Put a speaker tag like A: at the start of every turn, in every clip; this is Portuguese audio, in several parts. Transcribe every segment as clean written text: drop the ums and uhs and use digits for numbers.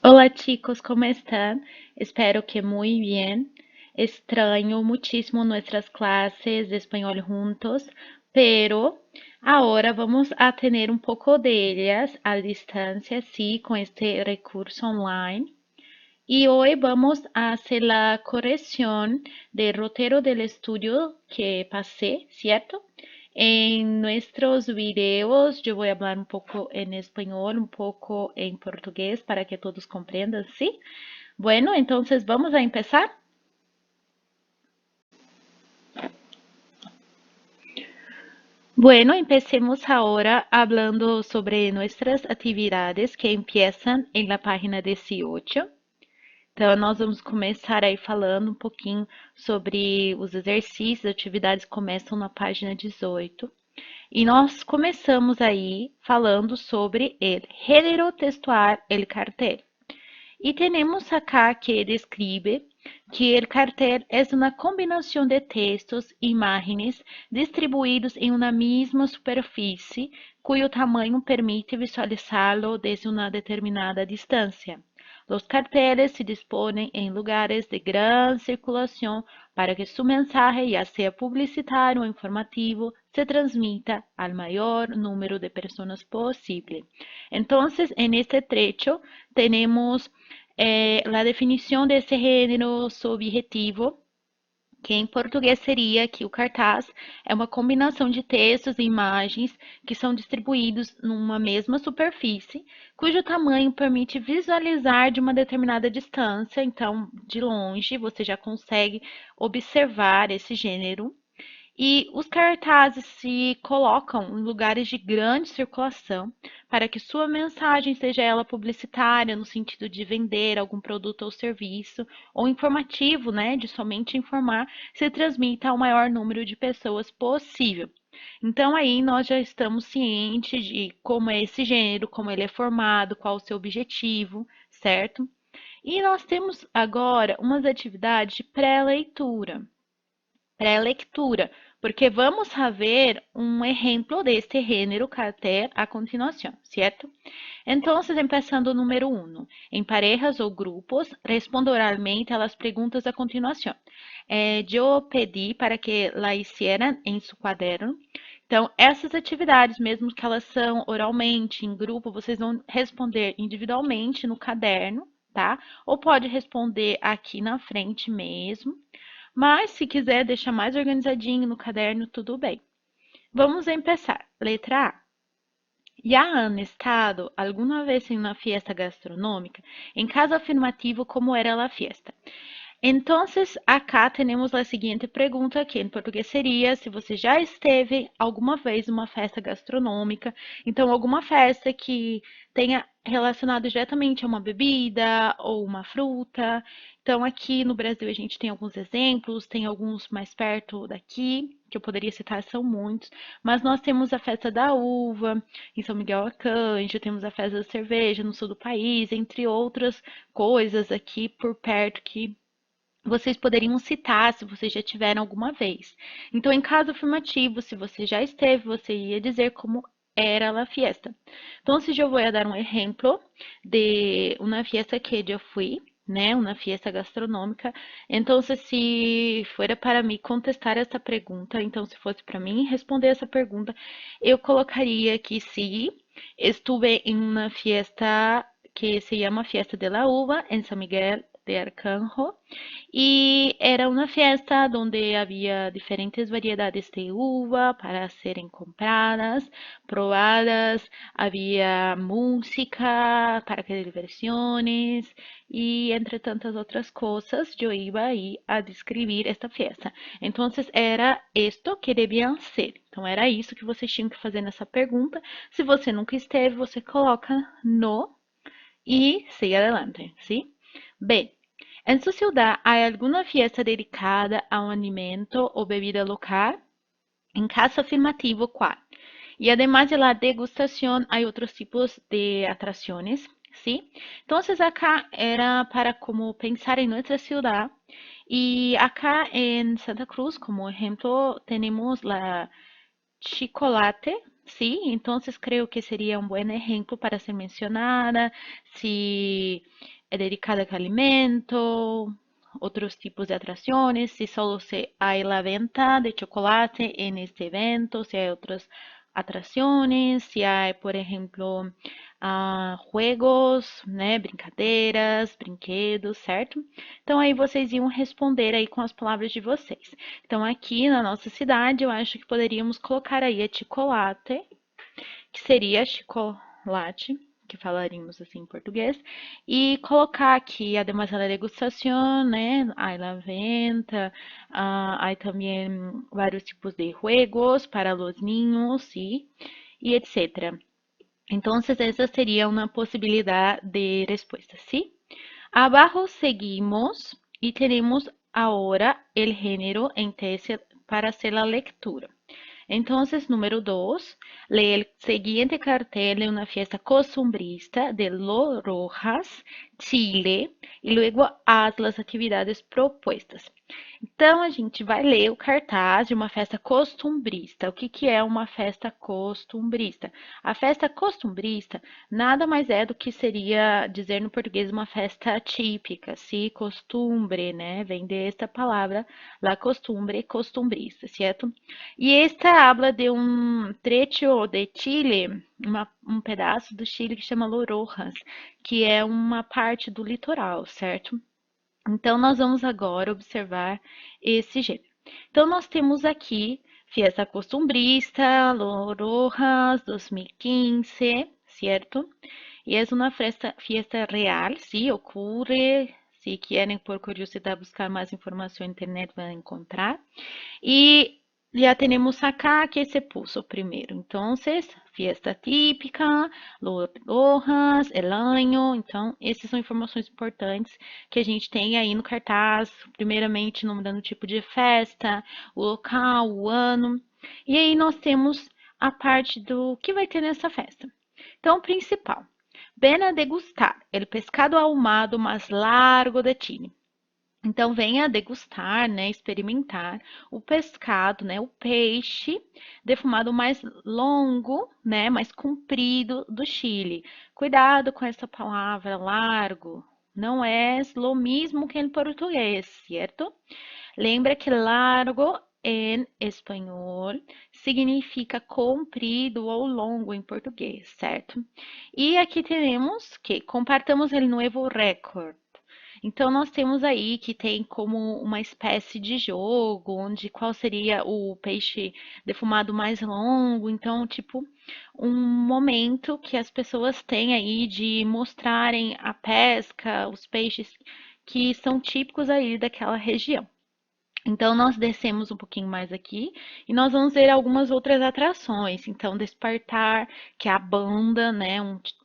A: Hola chicos, ¿cómo están? Espero que muy bien. Extraño muchísimo nuestras clases de español juntos, pero ahora vamos a tener un poco de ellas a distancia, sí, con este recurso online. Y hoy vamos a hacer la corrección del rotero del estudio que pasé, ¿cierto? En nuestros videos yo voy a hablar un poco en español, un poco en portugués para que todos comprendan, ¿sí? Bueno, entonces vamos a empezar. Bueno, empecemos ahora hablando sobre nuestras actividades que empiezan en la página 18. Então, nós vamos começar aí falando um pouquinho sobre os exercícios, atividades que começam na página 18. E nós começamos aí falando sobre el género textual, el cartel. Y tenemos acá que describe que el cartel es una combinación de textos e imágenes distribuídos em uma mesma superfície, cuyo tamaño permite visualizarlo desde una determinada distancia. Los carteles se disponen en lugares de gran circulación para que su mensaje, ya sea publicitario o informativo, se transmita al mayor número de personas posible. Entonces, en este trecho tenemos a definição desse gênero subjetivo, que em português seria que o cartaz é uma combinação de textos e imagens que são distribuídos numa mesma superfície, cujo tamanho permite visualizar de uma determinada distância, então, de longe, você já consegue observar esse gênero. E os cartazes se colocam em lugares de grande circulação para que sua mensagem, seja ela publicitária, no sentido de vender algum produto ou serviço, ou informativo, né, de somente informar, se transmita ao maior número de pessoas possível. Então aí nós já estamos cientes de como é esse gênero, como ele é formado, qual o seu objetivo, certo? E nós temos agora umas atividades de pré-leitura pré-lectura, porque vamos ver um exemplo deste gênero cartel a continuação, certo? Então, empezando o número 1, em parejas ou grupos, responda oralmente a las perguntas a continuação. Eu pedi para que la hicieran em seu caderno. Então, essas atividades, mesmo que elas são oralmente, em grupo, vocês vão responder individualmente no caderno, tá? Ou pode responder aqui na frente mesmo. Mas, se quiser deixar mais organizadinho no caderno, tudo bem. Vamos começar. Letra A. ¿Ya han estado alguna vez en una fiesta gastronómica? En caso afirmativo, ¿cómo era la fiesta? Entonces, acá temos a seguinte pergunta, que em português seria se você já esteve alguma vez numa festa gastronômica, então alguma festa que tenha relacionado diretamente a uma bebida ou uma fruta. Então, aqui no Brasil a gente tem alguns exemplos, tem alguns mais perto daqui, que eu poderia citar, são muitos, mas nós temos a festa da uva, em São Miguel Arcanjo, temos a festa da cerveja no sul do país, entre outras coisas aqui por perto que vocês poderiam citar se vocês já tiveram alguma vez. Então, em caso afirmativo, se você já esteve, você ia dizer como era a fiesta. Então, se eu vou dar um exemplo de uma fiesta que eu fui, né, uma fiesta gastronômica. Então, se for para mim contestar essa pergunta, então se fosse para mim responder essa pergunta, eu colocaria que se estuve em uma fiesta que se llama Fiesta de la Uva em São Miguel de Arcanjo. Y era una fiesta donde había diferentes variedades de uva para serem compradas, probadas, había música, parque de diversiones y entre tantas outras coisas, eu iba aí a descrever esta fiesta. Então, era isto que deviam ser. Então, era isso que vocês tinham que fazer nessa pergunta. Se você nunca esteve, você coloca no e siga adelante, ¿sí? B. En su ciudad hay alguna fiesta dedicada a un alimento o bebida local? En caso afirmativo, ¿cuál? Y además de la degustación, hay otros tipos de atracciones, ¿sí? Entonces acá era para como pensar en nuestra ciudad. Y acá en Santa Cruz, como ejemplo, tenemos la chocolate, ¿sí? Entonces creo que sería un buen ejemplo para ser mencionada. Si dedicada a alimento, otros tipos de atracciones, si solo se hay la venta de chocolate en este evento, si hay otras atrações, se há, por exemplo, juegos, né, brincadeiras, brinquedos, certo? Então aí vocês iam responder aí com as palavras de vocês. Então aqui na nossa cidade, eu acho que poderíamos colocar aí a chocolate, que seria chocolate, que falaríamos assim em português, e colocar aqui, además da degustação, né, hay la venta, hay também vários tipos de juegos para los niños, ¿sí? Y etcétera. Entonces, esa sería una posibilidad de respuesta, ¿sí? Abajo seguimos y tenemos ahora el género en tese para hacer la lectura. Entonces, número 2, lee el siguiente cartel de una fiesta costumbrista de Los Rojas, Chile, y luego haz las actividades propuestas. Então, a gente vai ler o cartaz de uma festa costumbrista. O que que é uma festa costumbrista? A festa costumbrista nada mais é do que seria dizer no português uma festa típica, se costumbre, né? Vem desta palavra, la costumbre, costumbrista, certo? E esta habla de um trecho de Chile, um pedaço do Chile que chama Los Rojas, que é uma parte do litoral, certo? Então, nós vamos agora observar esse gênero. Então, nós temos aqui Fiesta Costumbrista, Los Rojas 2015, certo? E é uma fiesta real, sí, ocorre. Se querem, por curiosidade, buscar mais informação na internet, vão encontrar. E já temos acá que se puso primeiro. Então, fiesta típica, Lojas, el año. Então, essas são informações importantes que a gente tem aí no cartaz. Primeiramente, nomeando o tipo de festa, o local, o ano. E aí nós temos a parte do que vai ter nessa festa. Então, o principal. Ven a degustar el pescado ahumado mais largo de Chile. Então, venha degustar, né, experimentar o pescado, né, o peixe defumado mais longo, né, mais comprido do Chile. Cuidado com essa palavra largo, não é o mesmo que em português, certo? Lembra que largo em espanhol significa comprido ou longo em português, certo? E aqui temos que compartamos o novo recorde. Então, nós temos aí que tem como uma espécie de jogo, onde qual seria o peixe defumado mais longo. Então, tipo, um momento que as pessoas têm aí de mostrarem a pesca, os peixes que são típicos aí daquela região. Então, nós descemos um pouquinho mais aqui e nós vamos ver algumas outras atrações. Então, Despertar, que é a banda, né?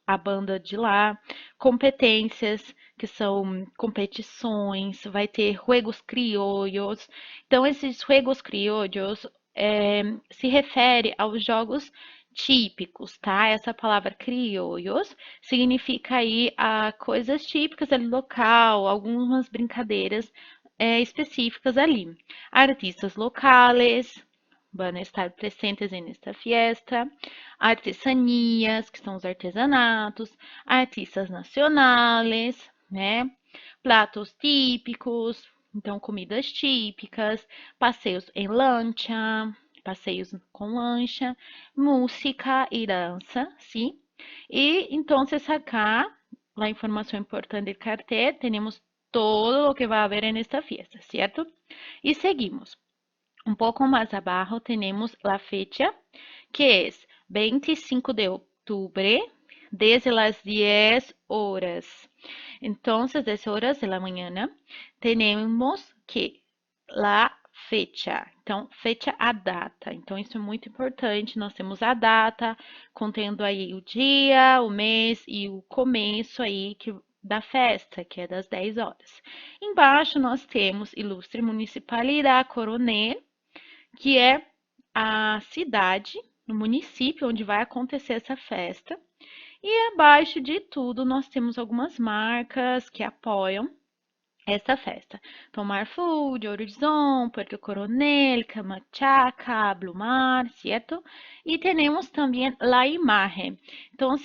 A: A banda de lá. Competências, que são competições. Vai ter Juegos Criollos. Então, esses Juegos Criollos se refere aos jogos típicos, tá? Essa palavra criollos significa aí coisas típicas do local, algumas brincadeiras específicas ali. Artistas locales van a estar presentes en esta fiesta, artesanías, que são os artesanatos, artistas nacionales, né? Pratos típicos, então comidas típicas, passeios em lancha, passeios com lancha, música e dança, sim? E então, acá, a informação importante do cartel, temos todo lo que va a haber en esta fiesta, ¿cierto? Y seguimos. Un poco más abajo tenemos la fecha, que es 25 de octubre, desde las 10 horas. Entonces, 10 horas de la mañana, tenemos que la fecha. Então, fecha a data. Então, isso é muito importante. Nós temos a data, contendo aí o dia, o mês e o começo aí da festa, que é das 10 horas. Embaixo nós temos Ilustre Municipalidade Coronel, que é a cidade, no município onde vai acontecer essa festa. E abaixo de tudo nós temos algumas marcas que apoiam essa festa. Tomar Food, Horizon, Puerto Coronel, Camachaca, Blumar, certo? E temos também a imagem. Então,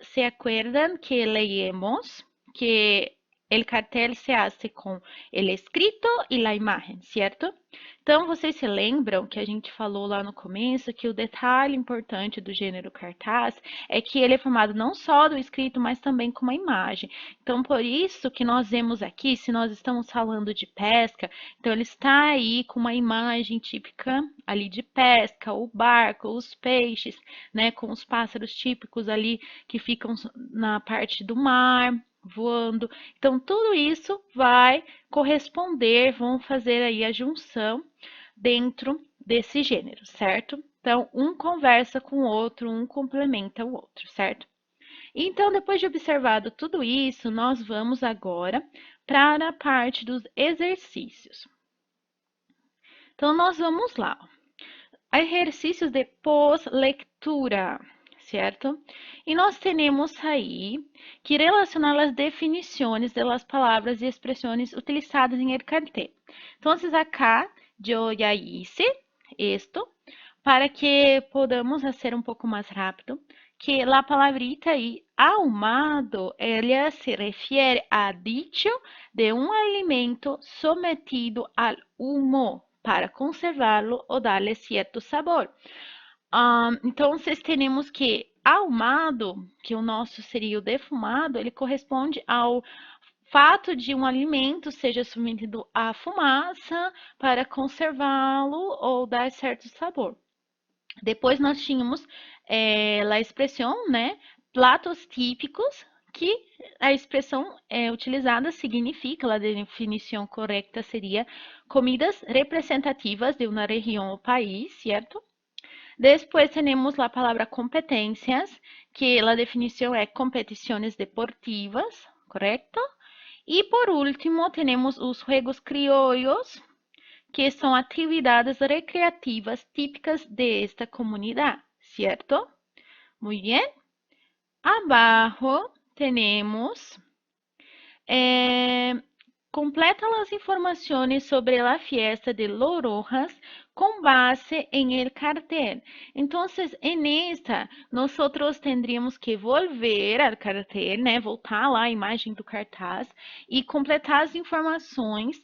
A: se acuerdan que leemos que el cartel se hace com el escrito e la imagen, certo? Então, vocês se lembram que a gente falou lá no começo que o detalhe importante do gênero cartaz é que ele é formado não só do escrito, mas também com uma imagem. Então, por isso que nós vemos aqui, se nós estamos falando de pesca, então ele está aí com uma imagem típica ali de pesca, o barco, os peixes, né, com os pássaros típicos ali que ficam na parte do mar, voando. Então, tudo isso vai corresponder, vão fazer aí a junção dentro desse gênero, certo? Então, um conversa com o outro, um complementa o outro, certo? Então, depois de observado tudo isso, nós vamos agora para a parte dos exercícios. Então, nós vamos lá. Exercícios de pós-leitura, certo? E nós temos aí que relacionar as definições das palavras e expressões utilizadas em el cartel. Então, acá eu já hice esto para que podamos fazer um pouco mais rápido, que a palavrita aí, ahumado, ela se refere a dicho de um alimento sometido al humo para conservá-lo ou dar-lhe certo sabor. Então, temos que ahumado, que o nosso seria o defumado, ele corresponde ao fato de um alimento seja submetido à fumaça para conservá-lo ou dar certo sabor. Depois nós tínhamos a expressão, né, pratos típicos, que a expressão utilizada significa, a definição correta seria comidas representativas de uma região ou país, certo? Depois temos a palavra competências, que a definição é competições deportivas, correto? E por último, temos os juegos criollos, que são atividades recreativas típicas de esta comunidade, ¿cierto? Muy bien. Abajo tenemos completa as informações sobre a fiesta de Lorojas com base em el cartel. Então, em esta, nós tendríamos que volver ao cartel, né? Voltar lá a imagem do cartaz e completar as informações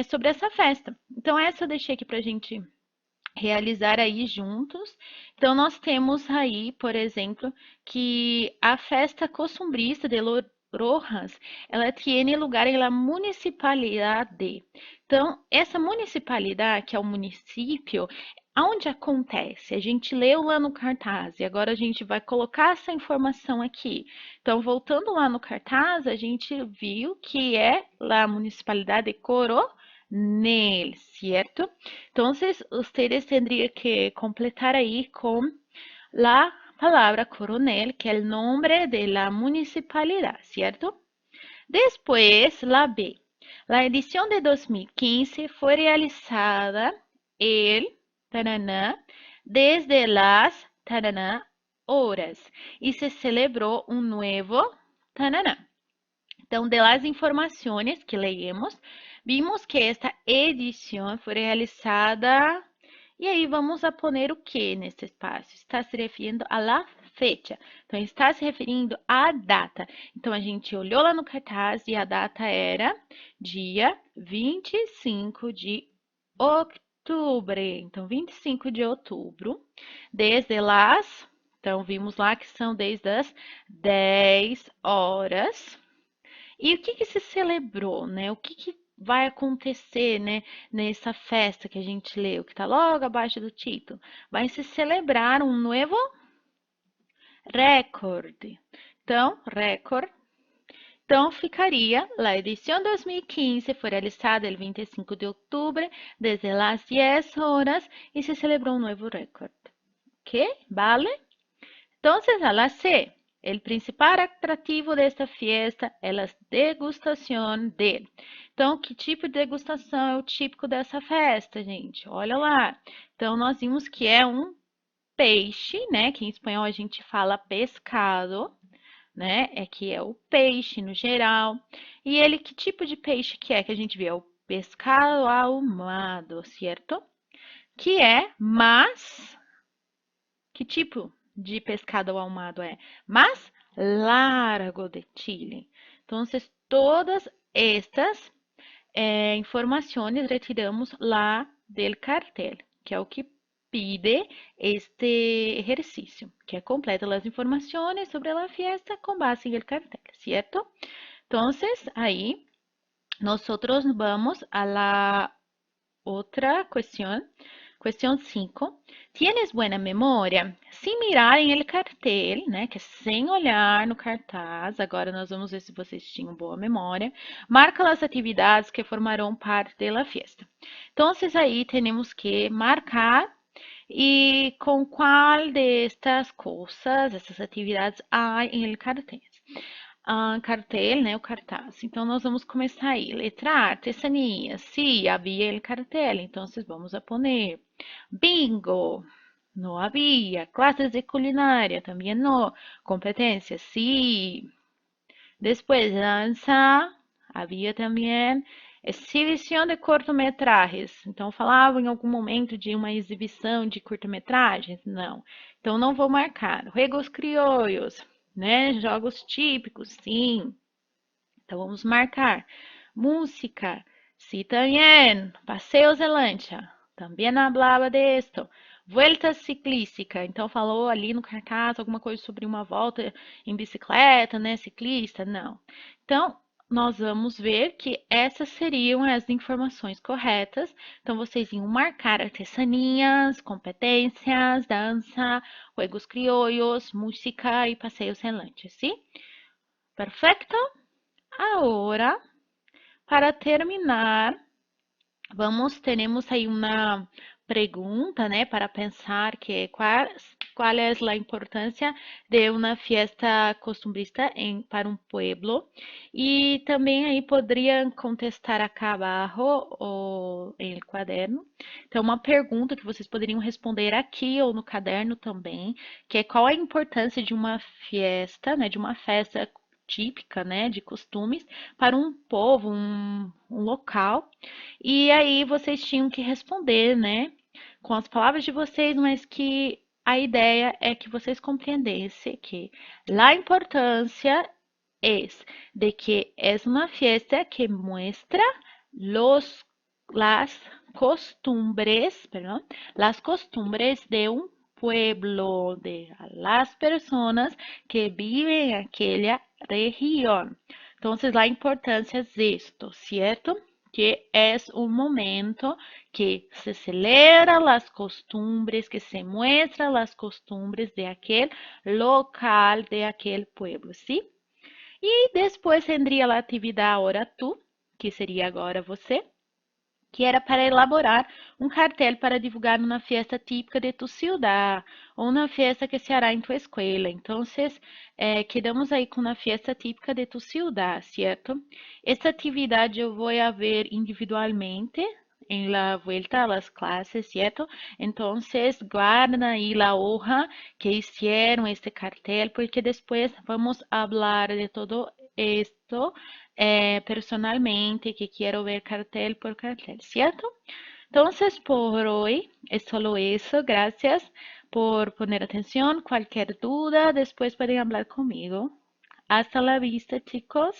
A: sobre essa festa. Então, essa eu deixei aqui para a gente realizar aí juntos. Então, nós temos aí, por exemplo, que a festa costumbrista de Rojas, ela tem lugar na municipalidade. Então, essa municipalidade, que é o município, aonde acontece? A gente leu lá no cartaz e agora a gente vai colocar essa informação aqui. Então, voltando lá no cartaz, a gente viu que é lá a municipalidade de Coronel, certo? Então, vocês teriam que completar aí com a palavra coronel, que é o nome de la municipalidade, certo? Depois, la B. La edição de 2015 foi realizada el taraná, desde las taraná horas e se celebrou um novo taraná. Então, de las informações que leemos, vimos que esta edição foi realizada. E aí, vamos a poner o que nesse espaço? Está se referindo a la fecha. Então, está se referindo à data. Então, a gente olhou lá no cartaz e a data era dia 25 de outubro. Então, 25 de outubro, desde las... Então, vimos lá que são desde as 10 horas. E o que se celebrou, né? O que vai acontecer, né, nessa festa que a gente leu, que está logo abaixo do título? Vai se celebrar um novo recorde. Então, recorde. Então, ficaria, a edição 2015 foi realizada el 25 de outubro, desde las 10 horas, e se celebrou um novo recorde. Ok? Vale? Então, a la C. O principal atrativo desta fiesta é a degustação de. Então, que tipo de degustação é o típico dessa festa, gente? Olha lá. Então, nós vimos que é um peixe, né? Que em espanhol a gente fala pescado, né? É que é o peixe no geral. E ele, que tipo de peixe que é que a gente vê? É o pescado ahumado, certo? Que é, mas... Que tipo de pescado ahumado é? Mas largo de Chile. Entonces, todas estas informações retiramos lá del cartel, que é o que pide este exercício, que é completa as informações sobre a fiesta com base em el cartel, ¿cierto? Entonces, aí, nosotros vamos a la otra cuestión. Cuestión 5. ¿Tienes buena memória? Se mirar em el cartel, né, que é sem olhar no cartaz, agora nós vamos ver se vocês tinham boa memória, marca as atividades que formarão parte da fiesta. Então, aí temos que marcar e com qual destas coisas, essas atividades há em el cartel. Cartel, né, o cartaz. Então, nós vamos começar aí. Letra A, artesania. Sí, havia el cartel, então vamos a poner. Bingo, no había. Clases de culinária, também não. Competência, sí. Después, dança, havia também. Exibição de cortometragens. Então, falava em algum momento de uma exibição de cortometragens? Não. Então, não vou marcar. Juegos criollos, né? Jogos típicos, sim. Então, vamos marcar. Música, sí, también. Paseos de lancha, também hablaba de esto. Vuelta ciclística, então falou ali no cartaz alguma coisa sobre uma volta em bicicleta, né? Ciclista? Não. Então, nós vamos ver que essas seriam as informações corretas. Então, vocês iam marcar artesanias, competências, dança, juegos criollos, música e passeios em lancha, ¿sí? Perfecto? Agora, para terminar, teremos aí uma pergunta, né, para pensar que qual é a importância de uma fiesta costumbrista para um pueblo. E também aí poderiam contestar acá abaixo ou em el caderno. Então, uma pergunta que vocês poderiam responder aqui ou no caderno também, que é qual a importância de uma fiesta, né, de uma festa típica, né, de costumes para um povo, um local. E aí vocês tinham que responder, né, com as palavras de vocês, mas que a ideia é que vocês compreendessem que a importância é de que é uma fiesta que muestra las costumbres, perdón, las costumbres de un pueblo, de las personas que viven en aquella región. Entonces, la importancia es esto, ¿cierto? Que es un momento que se celebra las costumbres, que se muestra las costumbres de aquel local, de aquel pueblo, ¿sí? E depois tendria a atividade Ora Tu, que seria agora você, que era para elaborar um cartel para divulgar uma festa típica de tu ciudad ou uma festa que se hará em tu escuela. Então, quedamos aí com uma festa típica de tu ciudad, certo? Esta atividade eu vou a ver individualmente en la vuelta a las clases, ¿cierto? Entonces, guarden ahí la hoja que hicieron este cartel, porque después vamos a hablar de todo esto personalmente, que quiero ver cartel por cartel, ¿cierto? Entonces, por hoy es solo eso. Gracias por poner atención. Cualquier duda, después pueden hablar conmigo. Hasta la vista, chicos.